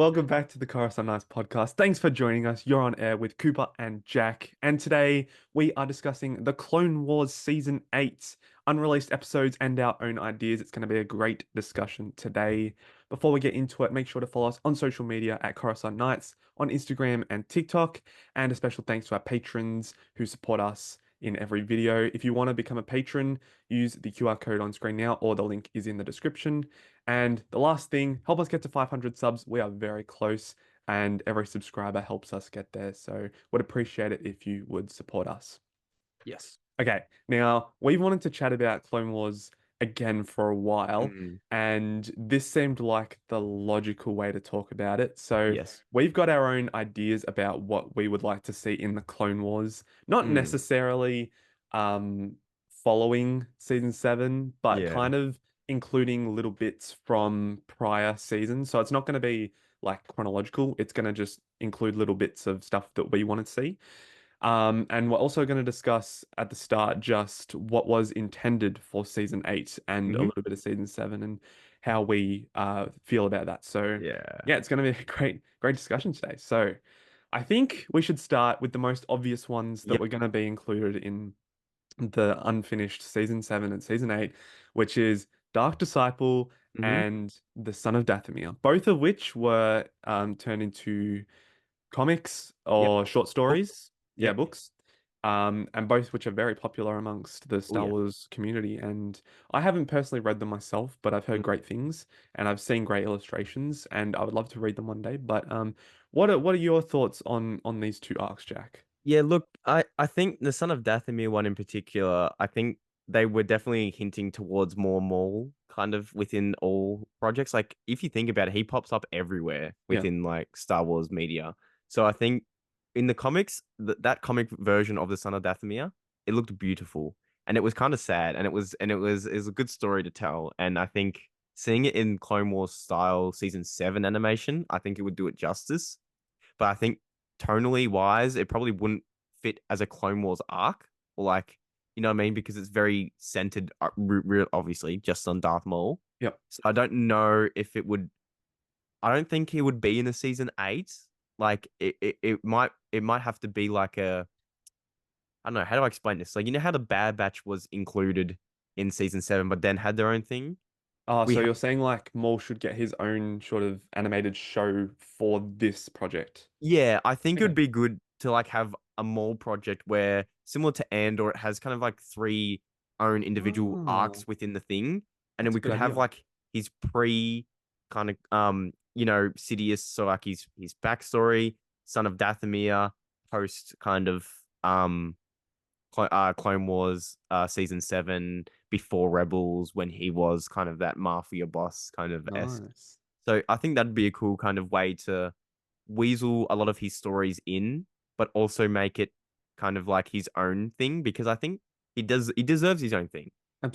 Welcome back to the Coruscant Nights podcast. Thanks for joining us. You're on air with Cooper and Jack. And today we are discussing the Clone Wars Season 8 unreleased episodes and our own ideas. It's going to be a great discussion today. Before we get into it, make sure to follow us on social media at Coruscant Nights on Instagram and TikTok. And a special thanks to our patrons who support us in every video. If you want to become a patron, use the QR code on screen now, or the link is in the description. And the last thing, help us get to 500 subs. We are very close, and every subscriber helps us get there. So would appreciate it if you would support us. Yes. Okay, now we've wanted to chat about Clone Wars again for a while, Mm, and this seemed like the logical way to talk about it. So yes. we've got our own ideas about what we would like to see in the Clone Wars, not Mm, necessarily um following season 7, but yeah. kind of including little bits from prior seasons. So it's not going to be like chronological, it's going to just include little bits of stuff that we want to see. And we're also going to discuss at the start just what was intended for season 8 and a Hmm. little bit of season 7 and how we feel about that. So, Yeah. yeah, it's going to be a great discussion today. So, I think we should start with the most obvious ones that Yep. were going to be included in the unfinished season 7 and season 8, which is Dark Disciple Hmm. and The Son of Dathomir, both of which were turned into comics Yep. or short Books. stories. Yeah, Yep. books. And both which are very popular amongst the Oh Star yeah. Wars community. And I haven't personally read them myself, but I've heard Mm. great things and I've seen great illustrations, and I would love to read them one day. But what are your thoughts on these two arcs, Jack? Yeah, look, I think the Son of Dathomir one in particular, I think they were definitely hinting towards more Maul kind of within all projects. Like if you think about it, he pops up everywhere Yeah. within like Star Wars media. So I think in the comics, that comic version of the Son of Dathomir, it looked beautiful and it was kind of sad and it was a good story to tell. And I think seeing it in Clone Wars style season 7 animation, I think it would do it justice. But I think tonally wise, it probably wouldn't fit as a Clone Wars arc, or like, you know what I mean? Because it's very centered, obviously, just on Darth Maul. Yep. So I don't know if it would. I don't think he would be in the season 8. Like it might have to be like a, I don't know, how do I explain this? Like, you know how the Bad Batch was included in season 7, but then had their own thing. Oh, We so have, you're saying like Maul should get his own sort of animated show for this project? yeah, I think it would Okay. be good to like have a mall project where similar to Andor, it has kind of like three own individual Oh, arcs within the thing, and then that's a we good could have idea. like his pre kind of Sidious, so like his backstory, son of Dathomir, post kind of Clone Wars season 7 before Rebels when he was kind of that mafia boss kind of esque. Nice. So I think that'd be a cool kind of way to weasel a lot of his stories in, but also make it kind of like his own thing because I think he deserves his own thing.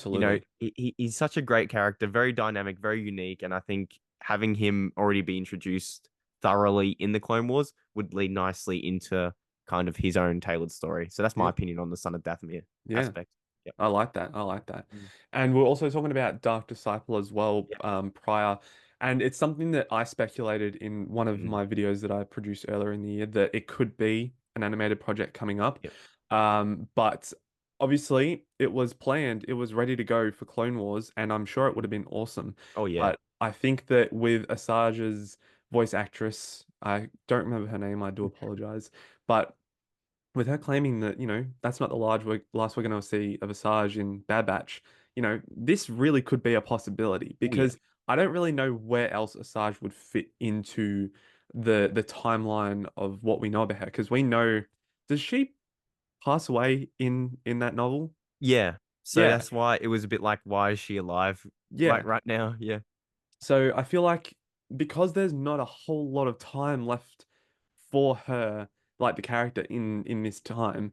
You know, Absolutely. he's such a great character, very dynamic, very unique, and I think having him already be introduced thoroughly in the Clone Wars would lead nicely into kind of his own tailored story. So that's my Yeah. opinion on the Son of Dathomir Yeah. aspect. Yep. I like that. I like that. Mm. And we're also talking about Dark Disciple as well, Yep. prior. And it's something that I speculated in one of Mm. my videos that I produced earlier in the year that it could be an animated project coming up. Yep. But obviously it was planned, it was ready to go for Clone Wars, and I'm sure it would have been awesome. Oh yeah. But I think that with Asaja's voice actress, I don't remember her name, I do apologize. But with her claiming that, that's not the last we're going to see of Asajj in Bad Batch, this really could be a possibility Oh yeah. because I don't really know where else Asajj would fit into the timeline of what we know about her. Because we know, does she pass away in that novel? Yeah. So Yeah, that's why it was a bit like, why is she alive like yeah. right now? Yeah. So I feel like because there's not a whole lot of time left for her, like the character in this time,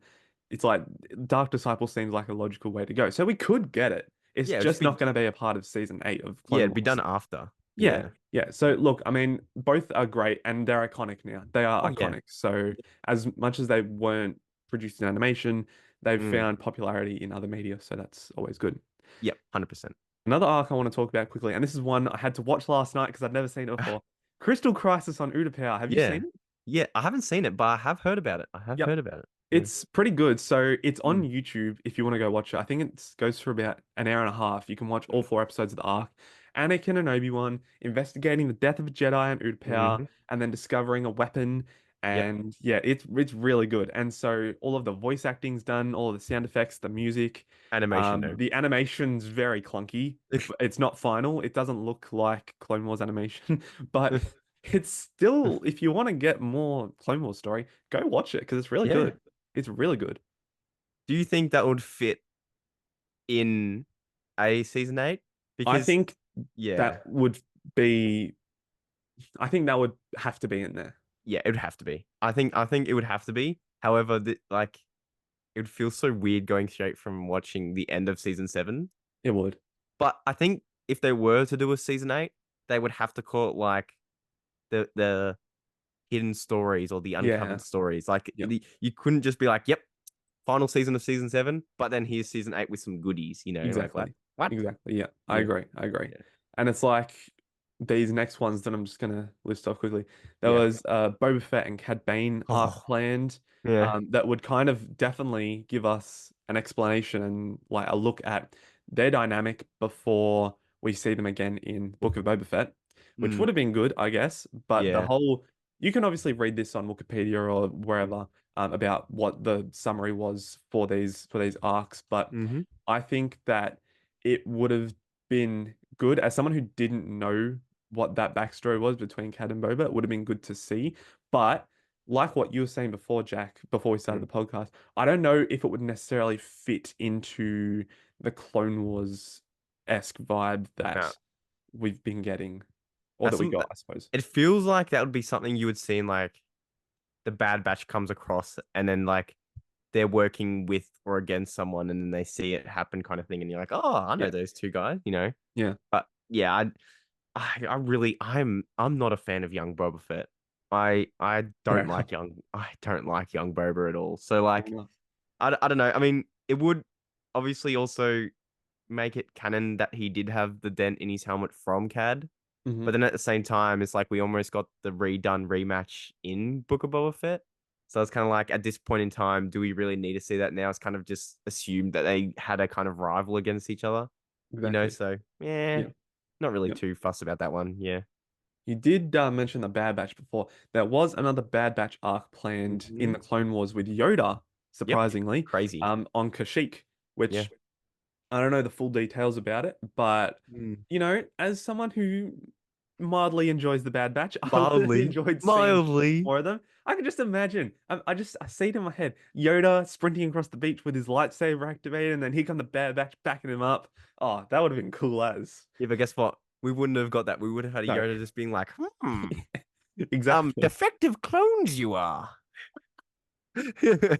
it's like Dark Disciple seems like a logical way to go. So we could get it. It's Yeah, it'd just just not be going to be a part of season 8 of yeah, Clone it'd be done Wars. after. Yeah, Yeah. yeah. So look, I mean, both are great and they're iconic now. They Oh are yeah. iconic. So as much as they weren't produced in animation, they've Mm. found popularity in other media. So that's always good. Yep, 100%. Another arc I want to talk about quickly, and this is one I had to watch last night because I'd never seen it before. Crystal Crisis on Utapau. Have you Yeah. seen it? Yeah, I haven't seen it, but I have heard about it. I have Yep. heard about it. Yeah. It's pretty good. So it's on Mm, YouTube if you want to go watch it. I think it goes for about an hour and a half. You can watch all mm, four episodes of the arc. Anakin and Obi-Wan investigating the death of a Jedi on Utapau mhm. and then discovering a weapon. Yep. And yeah, it's really good. And so all of the voice acting's done, all of the sound effects, the music. Animation though. The animation's very clunky. It's not final. It doesn't look like Clone Wars animation, but it's still, if you want to get more Clone Wars story, go watch it because it's really Yeah. good. It's really good. Do you think that would fit in a season 8? I Because think yeah, that would be, I think that would have to be in there. yeah, it would have to be. I think it would have to be. However, like it would feel so weird going straight from watching the end of season 7. It would. But I think if they were to do a season 8, they would have to call it like the hidden stories or the Yeah. uncovered stories. Like Yep. you couldn't just be like, "Yep, final season of season 7," but then here's season 8 with some goodies. Like what? Exactly. What? Exactly. Yeah, I Yeah, agree. I agree. yeah, And it's like these next ones that I'm just gonna list off quickly. There yeah. was Boba Fett and Cad Bane arc Oh, planned, yeah. that would kind of definitely give us an explanation and like a look at their dynamic before we see them again in Book of Boba Fett, which Mm, would have been good, I guess. But the yeah. whole you can obviously read this on Wikipedia or Mm, wherever, about what the summary was for these arcs, but mm-hmm. I think that it would have been good as someone who didn't know what that backstory was between Cad and Boba. It would have been good to see. But like what you were saying before, Jack, before we started Mm. the podcast, I don't know if it would necessarily fit into the Clone Wars-esque vibe No. that we've been getting, or That's that we some. got, I suppose. It feels like that would be something you would see in like the Bad Batch comes across, and then like they're working with or against someone, and then they see it happen, kind of thing, and you're like, oh, I know Yeah, those two guys. yeah, But yeah, I really, I'm not a fan of young Boba Fett. fair enough. I don't like young Boba at all. So Fair like, enough. I don't know. I mean, it would obviously also make it canon that he did have the dent in his helmet from Cad. But Hmm. then at the same time, it's like we almost got the redone rematch in Book of Boba Fett. So it's kind of like at this point in time, do we really need to see that now? It's kind of just assumed that they had a kind of rival against each other. Exactly. So yeah, Yeah. not really Yeah. too fussed about that one. Yeah. You did mention the Bad Batch before. There was another Bad Batch arc planned in Hmm. the Clone Wars with Yoda, Yep. surprisingly, Crazy. on Kashyyyk, Yeah. which I don't know the full details about it, but Mm. as someone who mildly enjoys the Bad Batch, I would have Mildly. enjoyed seeing Mildly. more of them. I can just imagine. I see it in my head. Yoda sprinting across the beach with his lightsaber activated, and then here come the Bad Batch backing him up. Oh, that would have been cool as. Yeah, but guess what? We wouldn't have got that. We would have had a No, Yoda just being like, exactly. defective clones you are. Yeah,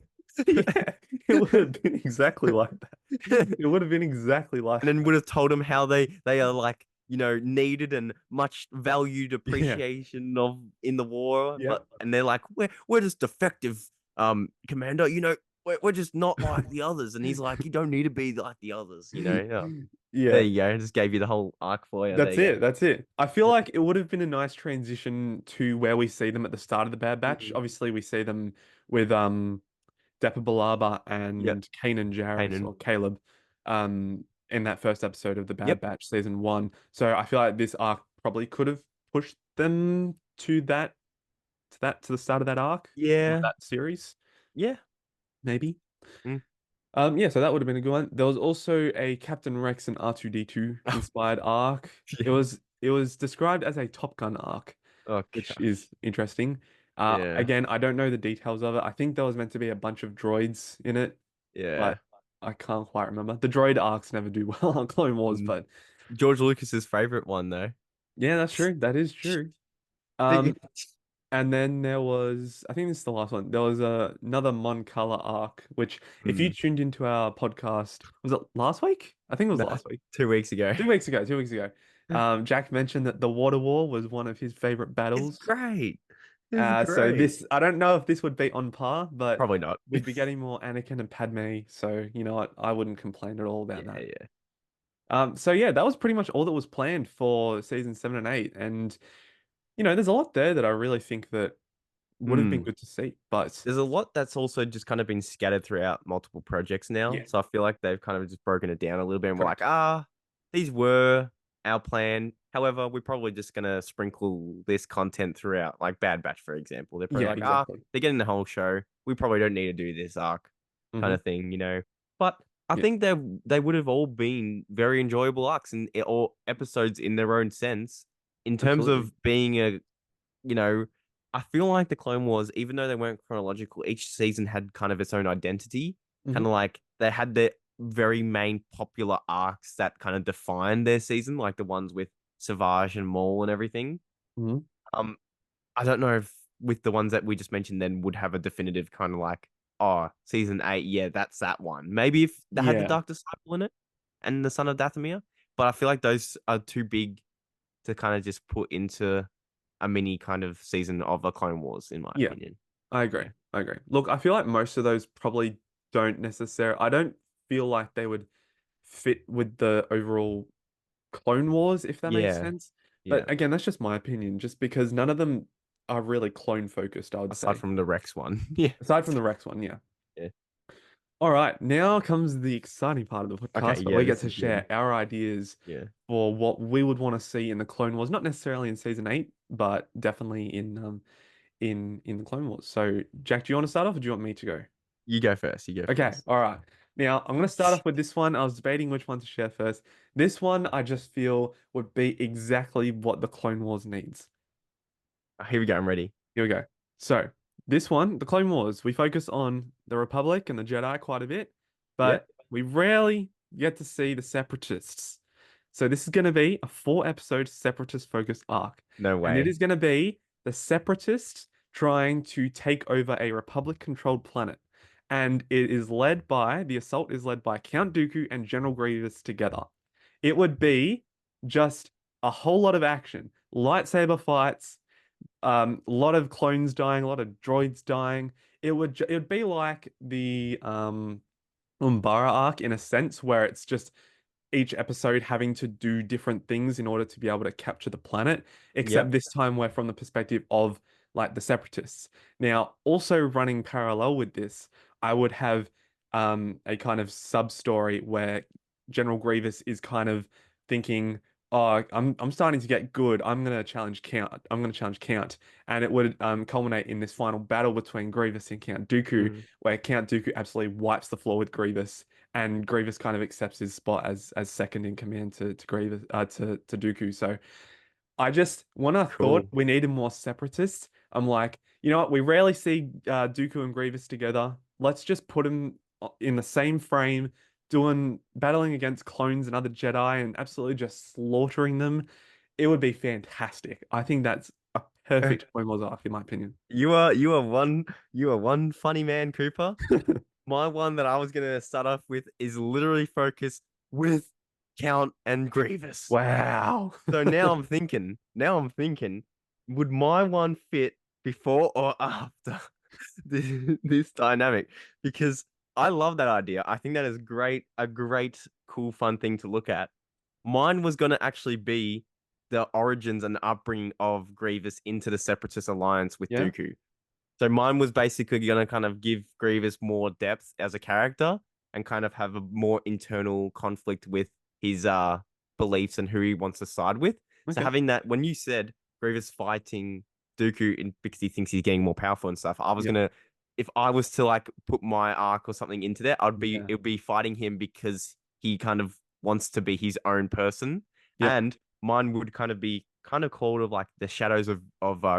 it would have been exactly like that. And It would have been exactly like then that. would have told them how they are like, needed and much valued Yeah. appreciation of in the war. Yep. And they're like, we're just defective, commander, we're just not like the others. And he's like, you don't need to be like the others. Yeah. There Yeah. you go. I just gave you the whole arc for you. There That's you it. That's it. I feel go. like it would have been a nice transition to where we see them at the start of the Bad Batch. Mm. Obviously, we see them with Depa Billaba Yep. and Kanan Jarrus Kanan. or Caleb in that first episode of the Bad Yep. Batch season one. So I feel like this arc probably could have pushed them to the start of that arc or Yeah. that series, Yeah. maybe. Mm. Yeah, so that would have been a good one. There was also a Captain Rex and R2-D2 inspired arc. Yeah. It was described as a Top Gun arc, Oh which gosh. is interesting. Yeah. Again, I don't know the details of it. I think there was meant to be a bunch of droids in it, Yeah. but I can't quite remember. The droid arcs never do well on Clone Wars, Mm. but George Lucas's favorite one though. yeah, that's true. That is true. The- Um, And then there was, I think this is the last one. There was another Mon Cala arc, which if you Mm. tuned into our podcast, was it last week? I think it was No, last week. 2 weeks ago. 2 weeks ago, 2 weeks ago. Jack mentioned that the Water War was one of his favorite It's battles. great. It's So great. this, I don't know if this would be on par, but Probably not. we'd be getting more Anakin and Padme. So you know what? I wouldn't complain at all about Yeah, that. yeah. So yeah, that was pretty much all that was planned for season 7 and 8. And there's a lot there that I really think that would have been Mm. good to see. But There's a lot that's also just kind of been scattered throughout multiple projects now. yeah, So I feel like they've kind of just broken it down a little bit and we're like, correct. these were our plan. However, we're probably just gonna sprinkle this content throughout, like Bad Batch, for example. They're probably Yeah, like, exactly. they're getting the whole show. We probably don't need to do this arc kind Hmm. of thing, you know. But I Yeah, think they would have all been very enjoyable arcs and or episodes in their own sense. In terms absolutely. of being a you know, I feel like the Clone Wars, even though they weren't chronological, each season had kind of its own identity. Kind Hmm. of like they had their very main popular arcs that kind of defined their season, like the ones with Savage and Maul and everything. Hmm. Um, I don't know if with the ones that we just mentioned, then would have a definitive kind of like, oh, season 8, yeah, that's that one. Maybe if they had the Yeah, Dark Disciple in it and the Son of Dathomir, but I feel like those are too big to kind of just put into a mini kind of season of the Clone Wars, in my yeah, opinion. I agree. Yeah. I agree. Look, I feel like most of those probably don't necessarily. I don't feel like they would fit with the overall Clone Wars, if that makes Yeah. sense. Yeah. But again, that's just my opinion, just because none of them are really clone focused, I would Aside say. from the Rex one. Yeah. Aside from the Rex one, yeah. Yeah. All right, now comes the exciting part of the Okay. podcast where Yeah. we get This to is good. share our ideas Yeah. for what we would want to see in the Clone Wars, not necessarily in season 8, but definitely in the Clone Wars. So, Jack, do you want to start off or do you want me to go? You go first. You go Okay, first. all right. Now, I'm going to start off with this one. I was debating which one to share first. This one I just feel would be exactly what the Clone Wars needs. Here we go. I'm ready. Here we go. So, this one, the Clone Wars, we focus on the Republic and the Jedi quite a bit, Yeah. but we rarely get to see the Separatists. So, this is going to be a 4 episode Separatist focused arc. No And it way. is going to be the Separatists trying to take over a Republic controlled planet. And the assault is led by Count Dooku and General Grievous together. It would be just a whole lot of action, lightsaber fights, a lot of clones dying, a lot of droids dying. It would be like the Umbara arc in a sense, where it's just each episode having to do different things in order to be able to capture the planet, except Yep. this time we're from the perspective of like the separatists. Now, also running parallel with this, I would have a kind of sub story where General Grievous is kind of thinking, "Oh, I'm starting to get good. I'm gonna challenge Count. I'm gonna challenge Count," and it would culminate in this final battle between Grievous and Count Dooku, Mm. where Count Dooku absolutely wipes the floor with Grievous, and Grievous kind of accepts his spot as second in command to Grievous to Dooku. So when I thought Cool. we needed more separatists, I'm like, you know what? We rarely see Dooku and Grievous together. Let's just put them in the same frame, doing battling against clones and other Jedi, and absolutely just slaughtering them. It would be fantastic. I think that's a perfect Clone Wars arc, in my opinion. You are one funny man, Cooper. My one that I was gonna start off with is literally focused with Count and Grievous. Wow. So now I'm thinking, would my one fit before or after this dynamic? Because I love that idea. I think that is great, a great, cool, fun thing to look at. Mine was going to actually be the origins and upbringing of Grievous into the Separatist alliance with Yeah. Dooku. So mine was basically going to kind of give Grievous more depth as a character and kind of have a more internal conflict with his beliefs and who he wants to side with. So Okay. having that, when you said Grievous fighting because he thinks he's getting more powerful and stuff, I was Yeah. gonna, if I was to like put my arc or something into that, Yeah. it would be fighting him because he kind of wants to be his own person, Yep. and mine would kind of be kind of called of like the shadows of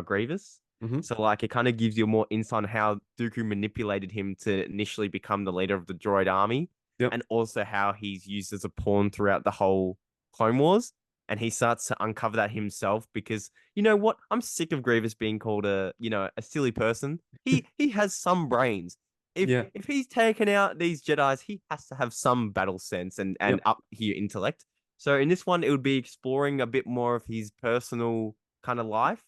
Grievous. Hmm. So like it kind of gives you more insight on how Dooku manipulated him to initially become the leader of the droid army, Yep. and also how he's used as a pawn throughout the whole Clone Wars. And he starts to uncover that himself because you know what? I'm sick of Grievous being called a silly person. He has some brains. If Yeah. if he's taken out these Jedi's, he has to have some battle sense and Yep. up here intellect. So in this one, it would be exploring a bit more of his personal kind of life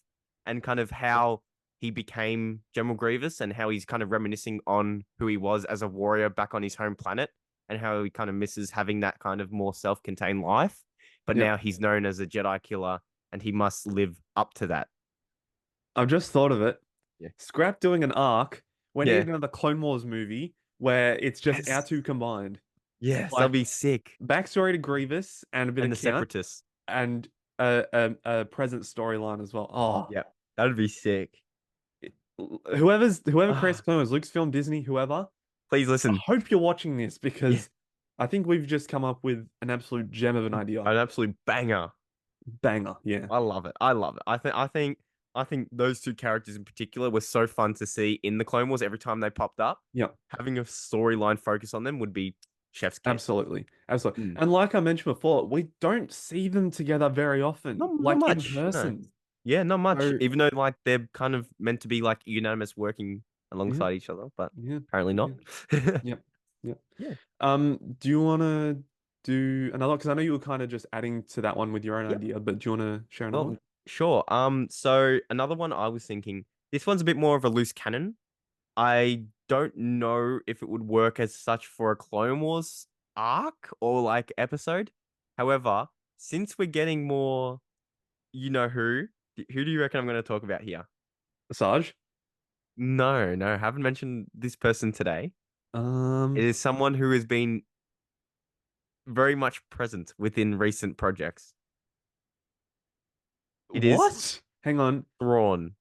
and kind of how he became General Grievous and how he's kind of reminiscing on who he was as a warrior back on his home planet and how he kind of misses having that kind of more self-contained life. But Yep. now he's known as a Jedi killer and he must live up to that. I've just thought of it. Yeah. Scrap doing an arc. We need Yeah. another Clone Wars movie where it's just our Yes. two combined. Yes, that'll Like be sick. backstory to Grievous and a bit And of the Count Separatists. and a present storyline as well. Oh, Yeah, that'd be sick. whoever creates Ah, Clone Wars, Lucasfilm, Disney, whoever. please I listen. hope you're watching this Yeah, because I think we've just come up with an absolute gem of an idea. an absolute banger. Banger, yeah. I love it. I love it. I think those two characters in particular were so fun to see in the Clone Wars every time they popped up. Yeah, Having a storyline focus on them would be chef's kiss. absolutely. Absolutely. Mm. And like I mentioned before, we don't see them together very often, Not like in much. No. person. Yeah, not much. So, Even though like they're kind of meant to be like unanimous working yeah, alongside each other, but yeah, apparently yeah, not. yeah, yeah. Yeah. Do you want to do another? Because I know you were kind of just adding to that one with your own Yep. idea, but do you want to share another Well, one? sure. So another one I was thinking, this one's a bit more of a loose cannon. I don't know if it would work as such for a Clone Wars arc or like episode. However, since we're getting more, you know who do you reckon I'm going to talk about here? Sarge? No, no, haven't mentioned this person today. It Um, is someone who has been very much present within recent projects. It is what? Hang on. Thrawn.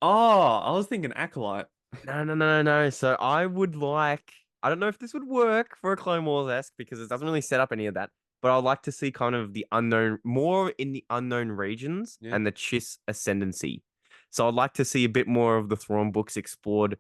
Oh, I was thinking Acolyte. No, no, no, no, no. So I would like, I don't know if this would work for a Clone Wars-esque because it doesn't really set up any of that, but I'd like to see kind of the unknown, more in the unknown regions Yeah. and the Chiss ascendancy. So I'd like to see a bit more of the Thrawn books explored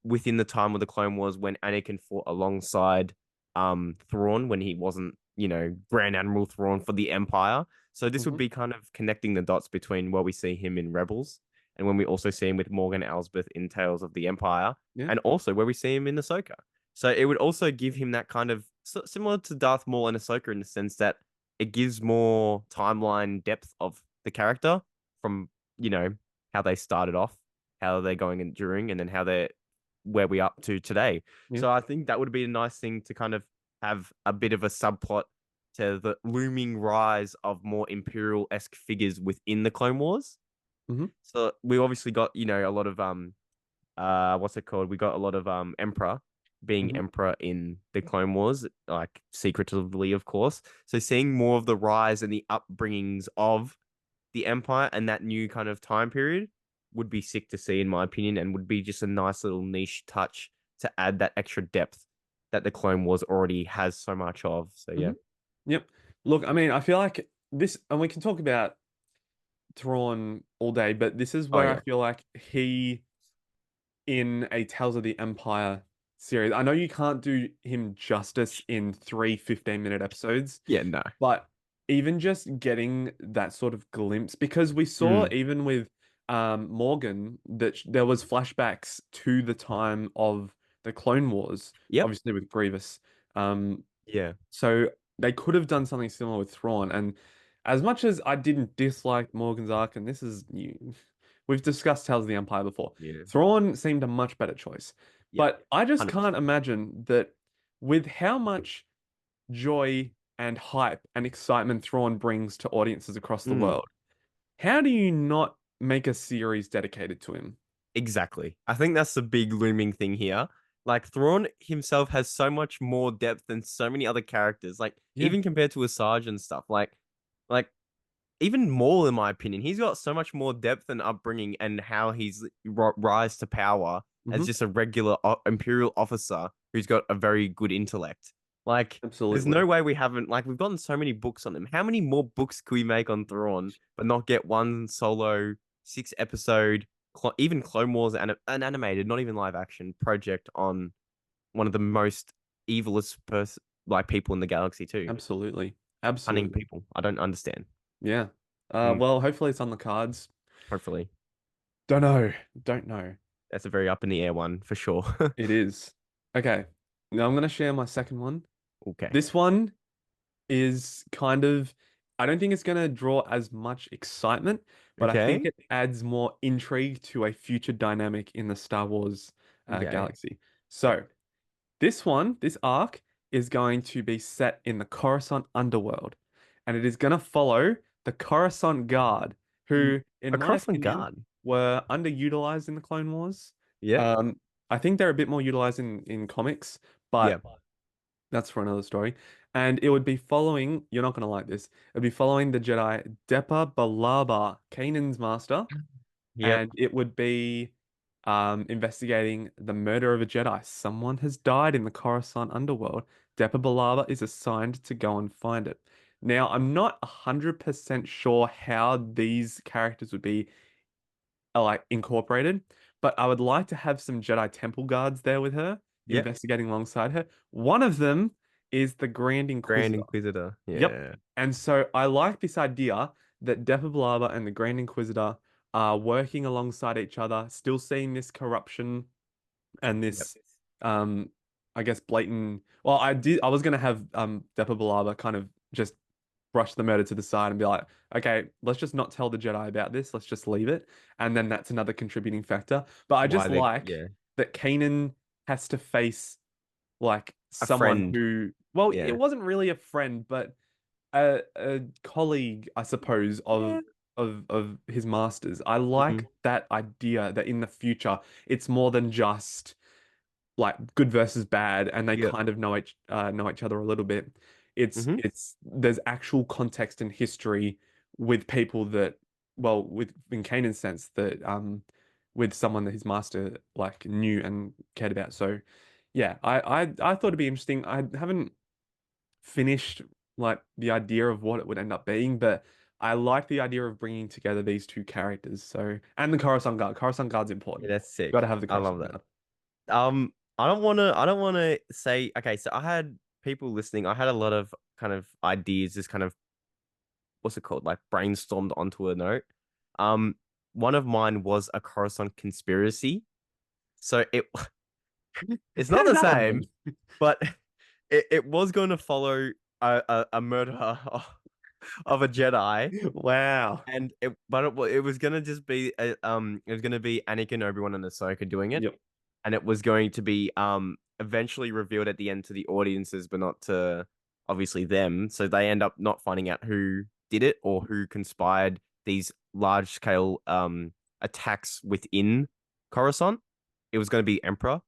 within the time of the Clone Wars when Anakin fought alongside Thrawn when he wasn't, Grand Admiral Thrawn for the Empire. So this would Hmm. be kind of connecting the dots between where we see him in Rebels and when we also see him with Morgan Elsbeth in Tales of the Empire, Yeah. and also where we see him in Ahsoka. So it would also give him that kind of similar to Darth Maul and Ahsoka in the sense that it gives more timeline depth of the character from, you know, how they started off, how they're going and during, and then how they're where we up to today. Yeah. So I think that would be a nice thing to kind of have a bit of a subplot to the looming rise of more Imperial-esque figures within the Clone Wars. Hmm. So we obviously got, a lot of what's it called? We got a lot of Emperor being Hmm. Emperor in the Clone Wars, like secretively, of course. So seeing more of the rise and the upbringings of the Empire and that new kind of time period would be sick to see, in my opinion, and would be just a nice little niche touch to add that extra depth that the Clone Wars already has so much of. So Hmm. yeah. Yep. Look, I mean, I feel like this, and we can talk about Thrawn all day, but this is Oh where I yeah. feel like he in a Tales of the Empire series. I know you can't do him justice in three 15-minute episodes, Yeah, no. but even just getting that sort of glimpse, because we saw Mm. even with Morgan that there was flashbacks to the time of the Clone Wars, Yep. obviously with Grievous. Um, Yeah. so they could have done something similar with Thrawn. And as much as I didn't dislike Morgan's arc, and this is new, we've discussed Tales of the Empire before, Yeah. Thrawn seemed a much better choice. Yep. But I just can't 100%. imagine that with how much joy and hype and excitement Thrawn brings to audiences across the Mm. world, how do you not make a series dedicated to him? Exactly. I think that's the big looming thing here. Like Thrawn himself has so much more depth than so many other characters. Like Yeah. even compared to Asajj and stuff. Like even Maul, in my opinion, he's got so much more depth and upbringing and how he's rise to power as Hmm. just a regular Imperial officer who's got a very good intellect. Like, there's Absolutely. no way we haven't like we've gotten so many books on him. How many more books could we make on Thrawn, but not get one solo 6 episode, even Clone Wars an animated, not even live action project on one of the most evilest like people in the galaxy too. Absolutely. Cunning Absolutely. people. I don't understand. Yeah. Mm, Well, hopefully it's on the cards. hopefully. Don't know. Don't know. That's a very up in the air one for sure. It is. Okay. Now I'm going to share my second one. Okay. This one is kind of, I don't think it's going to draw as much excitement, but I think Okay. it adds more intrigue to a future dynamic in the Star Wars Okay. galaxy. So, this arc, is going to be set in the Coruscant underworld, and it is going to follow the Coruscant Guard, Mm, who, in a my Crossland opinion, Guard. were underutilized in the Clone Wars. Yeah. Um, I think they're a bit more utilized in comics, Yeah. but that's for another story. And it would be following, you're not going to like this, it'd be following the Jedi Depa Billaba, Kanan's master, Yep. and it would be investigating the murder of a Jedi. Someone has died in the Coruscant underworld. Depa Billaba is assigned to go and find it. Now, I'm not 100% sure how these characters would be like incorporated, but I would like to have some Jedi Temple guards there with her, Yep. investigating alongside her. One of them is the Grand Grand Inquisitor. Inquisitor. Yep. Yeah. And so I like this idea that Depa Billaba and the Grand Inquisitor are working alongside each other, still seeing this corruption and Yep. this um I guess blatant well I was gonna have Depa Billaba kind of just brush the murder to the side and be like, okay, let's just not tell the Jedi about this, let's just leave it. And then that's another contributing factor. But I just Why they like yeah. that Kanan has to face like A someone friend. who well, it Yeah. wasn't really a friend, but a colleague, I suppose, Yeah. of his master's. I Mhm. like that idea that in the future it's more than just like good versus bad, and they Yep. kind of know each other a little bit. Hmm. It's there's actual context and history with people that well with in Kanan's sense that with someone that his master like knew and cared about. So yeah, I thought it'd be interesting. I haven't finished like the idea of what it would end up being, but I like the idea of bringing together these two characters. So, and the Coruscant Guard. Coruscant Guard's Yeah, important. that's Got to sick. have the I love Coruscant that. Guard. I don't wanna say okay, so I had people listening, I had a lot of kind of ideas, just kind of what's it called? Like brainstormed onto a note. Um, one of mine was a Coruscant conspiracy. So it's How not did the that same, happen? but it was going to follow a murder of a Jedi. Wow. And it was gonna just be it was gonna be Anakin, Obi-Wan, and Ahsoka doing it, Yep. and it was going to be eventually revealed at the end to the audiences, but not to obviously them. So they end up not finding out who did it or who conspired these large scale attacks within Coruscant. It was going to be Emperor,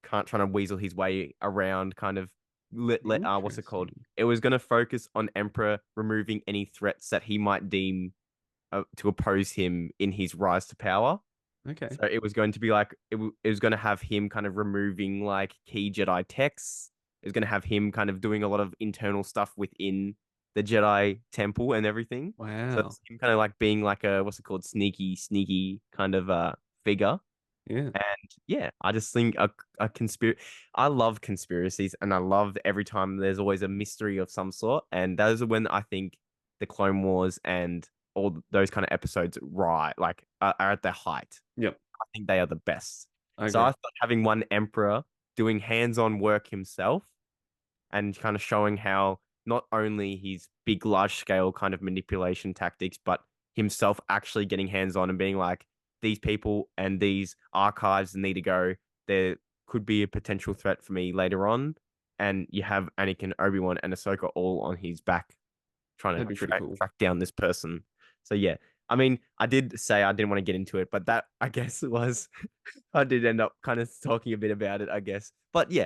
can't trying to weasel his way around, kind of let what's it called? Interesting. It was going to focus on Emperor removing any threats that he might deem to oppose him in his rise to power. Okay. So it was going to be like it was going to have him kind of removing like key Jedi texts. It was going to have him kind of doing a lot of internal stuff within the Jedi temple and everything. So Wow. it's him kind of like being like a what's it called, sneaky kind of figure. Yeah. And yeah, I just think a conspiracy. I love conspiracies, and I love every time there's always a mystery of some sort. And those are when I think the Clone Wars and all those kind of episodes, right, like are at their height. Yep. I think they are the best. I So I agree. thought having one emperor doing hands-on work himself and kind of showing how not only his big, large scale kind of manipulation tactics, but himself actually getting hands on and being like, these people and these archives need to go. There could be a potential threat for me later on. And you have Anakin, Obi-Wan, and Ahsoka all on his back trying That'd to be pretty cool. track down this person. So yeah, I mean, I did say I didn't want to get into it, but that I guess was I did end up kind of talking a bit about it, I guess. But yeah,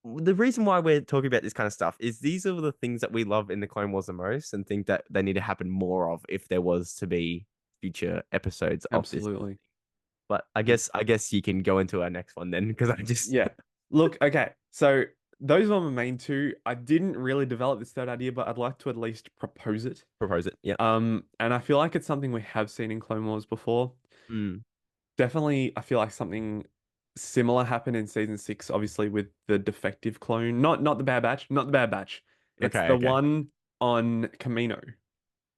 the reason why we're talking about this kind of stuff is these are the things that we love in the Clone Wars the most and think that they need to happen more of if there was to be future episodes of this. Absolutely. But I guess you can go into our next one then because I just Yeah. Look, okay. So those are my main two. I didn't really develop this third idea, but I'd like to at least propose it. propose it. Yeah. And I feel like it's something we have seen in Clone Wars before. Mm. Definitely, I feel like something similar happened in season six, obviously with the defective clone. Not the Bad Batch, not the Bad Batch. It's Okay, the okay. one on Camino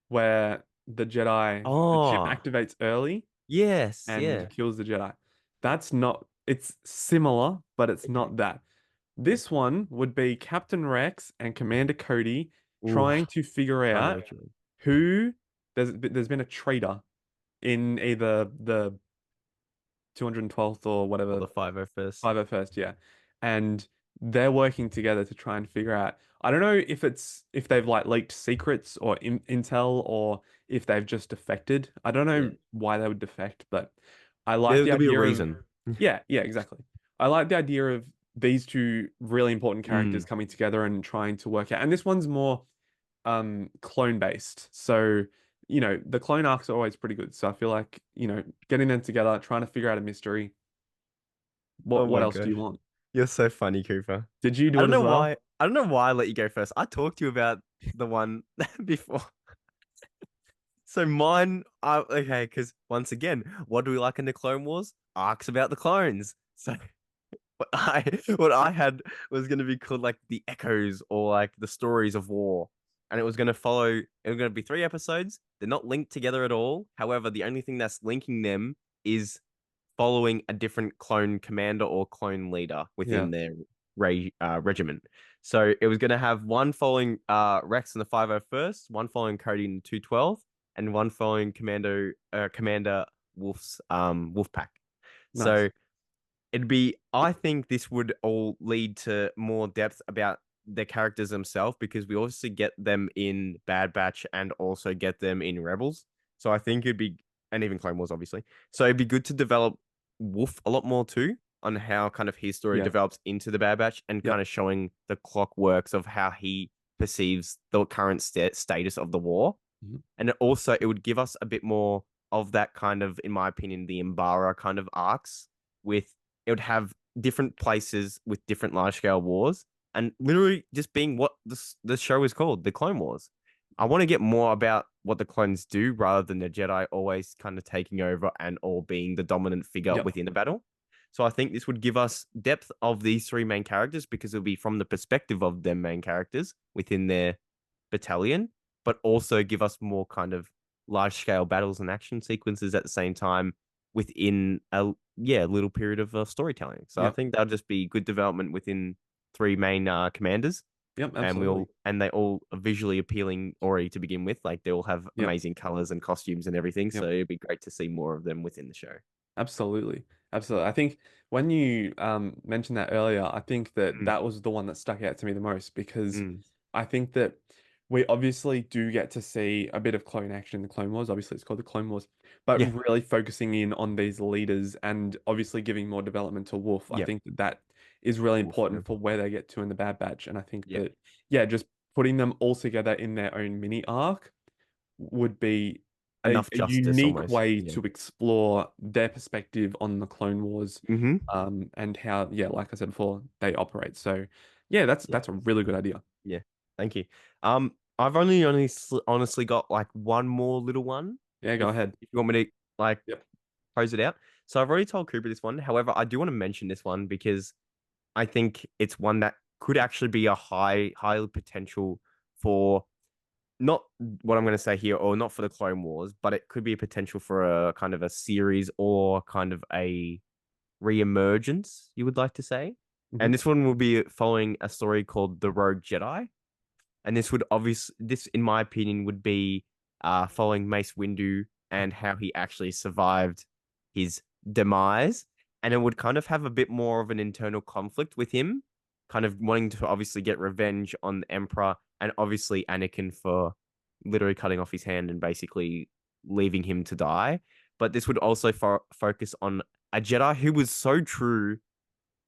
where the chip Oh, activates early yes, and yeah. kills the Jedi. That's not, it's similar, but it's Okay. not that. This one would be Captain Rex and Commander Cody Ooh, trying to figure I know out what you mean. who there's been a traitor in either the 212th or Or whatever the 501st. 501st, yeah. And they're working together to try and figure out, I don't know if they've like leaked secrets or intel or if they've just defected. I don't Yeah. know why they would defect, but I like the There'll be a idea of reason. yeah, yeah, exactly. I like the idea of these two really important characters Mm. coming together and trying to work out. And this one's more clone based. So, the clone arcs are always pretty good. So I feel like, getting them together, trying to figure out a mystery. What Oh what my else do you gosh. want? You're so funny, Cooper. Did you I do don't it as know well? why. I don't know why I let you go first. I talked to you about the one before. So mine, okay, because once again, what do we like in the Clone Wars? Arcs about the clones. So what I had was going to be called like the echoes or like the stories of war, and it was going to follow. It was going to be 3 episodes. They're not linked together at all. However, the only thing that's linking them is following a different clone commander or clone leader Yeah, within their regiment. So it was going to have one following Rex in the 501st, one following Cody in the 212, and one following Commander Wolf's Wolf Pack. nice. So it'd be, I think this would all lead to more depth about the characters themselves because we obviously get them in Bad Batch and also get them in Rebels. So I think it'd be, and even Clone Wars, obviously. So it'd be good to develop Wolf a lot more too on how kind of his story Yeah, develops into the Bad Batch and kind yep. of showing the clockworks of how he perceives the current status of the war. Mhm. And it would give us a bit more of that kind of, in my opinion, the Embara kind of arcs with it would have different places with different large scale wars and literally just being what the show is called, the Clone Wars. I want to get more about what the clones do rather than the Jedi always kind of taking over and all being the dominant figure Yep. within the battle. So I think this would give us depth of these 3 main characters because it'll be from the perspective of them main characters within their battalion, but also give us more kind of large scale battles and action sequences at the same time within a little period of storytelling. So I Yep. think that'll just be good development within 3 main commanders, Yep. and Absolutely. they all are visually appealing already to begin with. Like they all have Yep. amazing colors and costumes and everything. So Yep. it'd be great to see more of them within the show. Absolutely. Absolutely. I think when you mentioned that earlier, I think that Mm, that was the one that stuck out to me the most because mm. I think that we obviously do get to see a bit of clone action in the Clone Wars. Obviously, it's called the Clone Wars, but Yeah, really focusing in on these leaders and obviously giving more development to Wolf. I yeah, think that that is really Wolfman. important for where they get to in the Bad Batch. And I think Yeah, that, yeah, just putting them all together in their own mini arc would be enough a justice unique almost. way Yeah. to explore their perspective on the Clone Wars, Mm-hmm. and how, yeah, like I said before, they operate. So, yeah, Yeah. that's a really good idea. Yeah, thank you. I've only honestly got like one more little one. Yeah, go ahead. If you want me to like Yep. pose it out. So I've already told Cooper this one. However, I do want to mention this one because I think it's one that could actually be a high potential for not what I'm going to say here, or not for the Clone Wars, but it could be a potential for a kind of a series or kind of a re-emergence, you would like to say. Hmm. And this one will be following a story called The Rogue Jedi. And this, in my opinion, would be following Mace Windu and how he actually survived his demise. And it would kind of have a bit more of an internal conflict with him, kind of wanting to obviously get revenge on the Emperor and obviously Anakin for literally cutting off his hand and basically leaving him to die. But this would also focus on a Jedi who was so true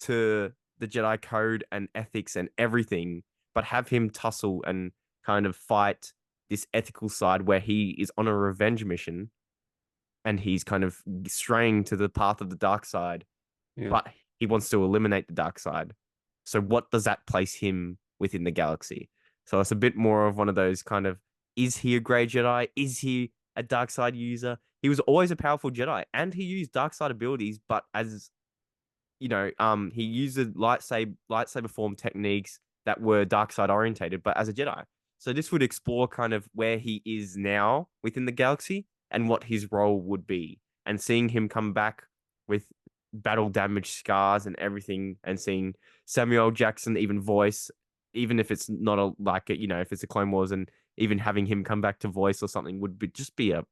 to the Jedi code and ethics and everything, but have him tussle and kind of fight this ethical side where he is on a revenge mission and he's kind of straying to the path of the dark side, Yeah. but he wants to eliminate the dark side. So what does that place him within the galaxy? So it's a bit more of one of those kind of, is he a grey Jedi? Is he a dark side user? He was always a powerful Jedi and he used dark side abilities, but as he used the lightsaber form techniques that were dark side orientated, but as a Jedi. So this would explore kind of where he is now within the galaxy and what his role would be, and seeing him come back with battle damaged scars and everything, and seeing Samuel Jackson even voice, even if it's not if it's a Clone Wars, and even having him come back to voice or something would just be a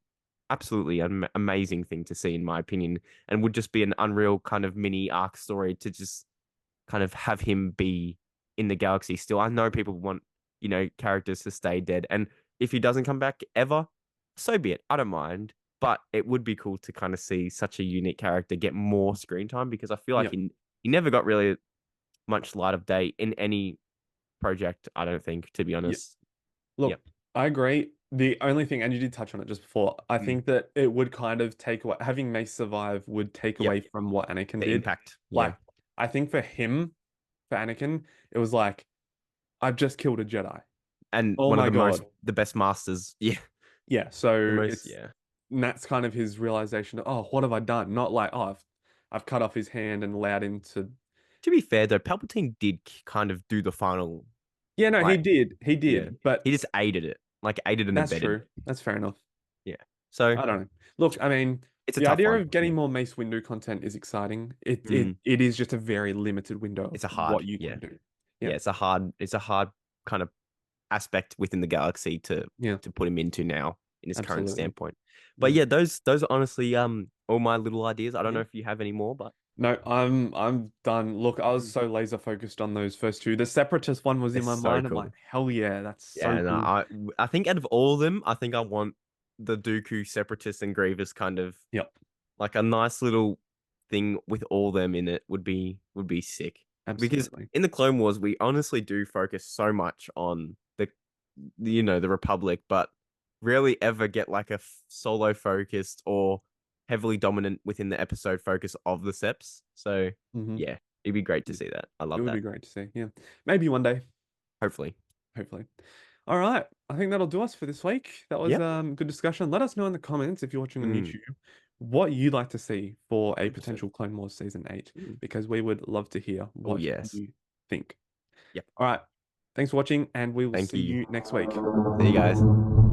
absolutely an amazing thing to see, in my opinion, and would just be an unreal kind of mini arc story to just kind of have him be in the galaxy still. I know people want characters to stay dead. And if he doesn't come back ever, so be it. I don't mind. But it would be cool to kind of see such a unique character get more screen time because I feel like Yeah. he never got really much light of day in any project, I don't think, to be Yeah. honest. Yep. Look, I agree. The only thing, and you did touch on it just before, I Mm. think that it would kind of take away, having Mace survive would take Yep. away from what Anakin The did. impact. Yeah. Like, I think for him, for Anakin, it was like, I've just killed a Jedi. And Oh one of my God. the best masters. Yeah. Yeah. The So most, it's, yeah. and that's kind of his realization of, oh, what have I done? Not like, oh, I've cut off his hand and allowed him to. To be fair though, Palpatine did kind of do the final, Yeah, no, he like, did. He yeah. did. But He just aided it. Like aided and that's abetted. true. That's fair enough. Yeah. So I don't know. Look, I mean, it's a the tough idea one. of Yeah. getting more Mace Windu content is exciting. It Mm. it it is just a very limited window of It's a what hard, you yeah. can do. Yeah, Yeah, it's a hard kind of aspect within the galaxy yeah, to put him into now in his current absolutely. standpoint. But Yeah, yeah, those are honestly all my little ideas. I don't know yeah. if you have any more, but No, I'm done. Look, I was mm, so laser focused on those first two. The Separatist one was in it's my so mind. I'm like, cool. hell yeah, that's so Yeah, no, cool. I think out of all of them, I think I want the Dooku, Separatist, and Grievous kind of Yep, like a nice little thing with all them in it would be sick. Because absolutely. in the Clone Wars, we honestly do focus so much on the Republic, but rarely ever get like a solo focused or heavily dominant within the episode focus of the Seps. So Hmm. yeah, it'd be great to see that. I It love would that. be great to see. Yeah, maybe one day, Hopefully. hopefully. All right. I think that'll do us for this week. That was Yeah. good discussion. Let us know in the comments if you're watching on Mm, YouTube what you'd like to see for a 100%. potential Clone Wars season 8 Mm. because we would love to hear Oh what yes. you think. Yep. All right. Thanks for watching and we will Thank see you. you next week. See you guys.